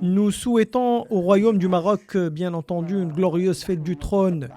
Nous souhaitons au Royaume du Maroc, bien entendu, une glorieuse fête du trône.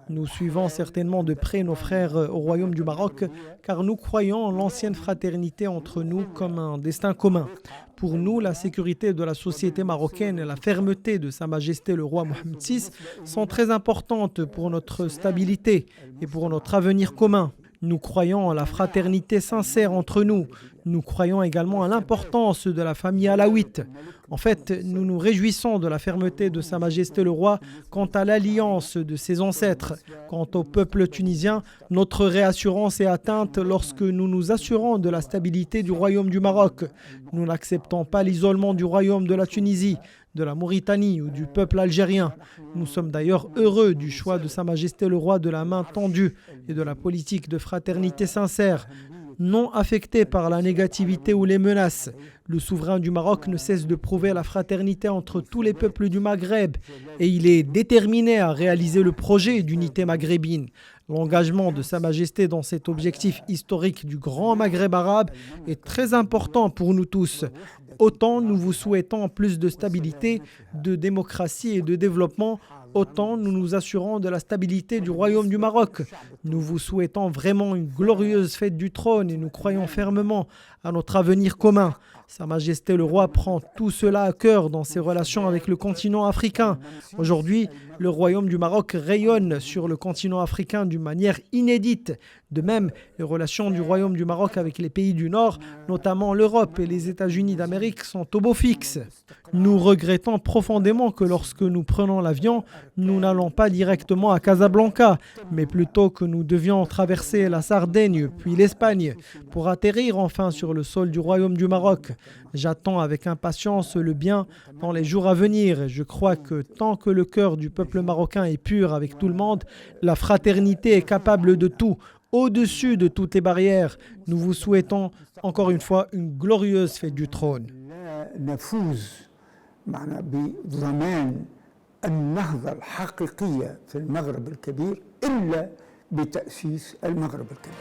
Nous suivons certainement de près nos frères au Royaume du Maroc, car nous croyons en l'ancienne fraternité entre nous comme un destin commun. Pour nous, la sécurité de la société marocaine et la fermeté de Sa Majesté le roi Mohammed VI sont très importantes pour notre stabilité et pour notre avenir commun. Nous croyons en la fraternité sincère entre nous. Nous croyons également à l'importance de la famille alaouite. En fait, nous nous réjouissons de la fermeté de Sa Majesté le roi quant à l'alliance de ses ancêtres. Quant au peuple tunisien, notre réassurance est atteinte lorsque nous nous assurons de la stabilité du Royaume du Maroc. Nous n'acceptons pas l'isolement du Royaume de la Tunisie, de la Mauritanie ou du peuple algérien. Nous sommes d'ailleurs heureux du choix de Sa Majesté le roi de la main tendue et de la politique de fraternité sincère. Non affecté par la négativité ou les menaces, le souverain du Maroc ne cesse de prouver la fraternité entre tous les peuples du Maghreb et il est déterminé à réaliser le projet d'unité maghrébine. L'engagement de Sa Majesté dans cet objectif historique du Grand Maghreb arabe est très important pour nous tous. Autant nous vous souhaitons plus de stabilité, de démocratie et de développement, autant nous nous assurons de la stabilité du Royaume du Maroc. Nous vous souhaitons vraiment une glorieuse fête du trône et nous croyons fermement à notre avenir commun. Sa Majesté le roi prend tout cela à cœur dans ses relations avec le continent africain. Aujourd'hui, le Royaume du Maroc rayonne sur le continent africain d'une manière inédite. De même, les relations du Royaume du Maroc avec les pays du Nord, notamment l'Europe et les États-Unis d'Amérique, sont au beau fixe. Nous regrettons profondément que lorsque nous prenons l'avion, nous n'allons pas directement à Casablanca, mais plutôt que nous devions traverser la Sardaigne puis l'Espagne pour atterrir enfin sur le sol du Royaume du Maroc. J'attends avec impatience le bien dans les jours à venir. Je crois que tant que le cœur du peuple marocain est pur avec tout le monde, la fraternité est capable de tout, au-dessus de toutes les barrières. Nous vous souhaitons encore une fois une glorieuse fête du trône. النهضة الحقيقية في المغرب الكبير إلا بتأسيس المغرب الكبير.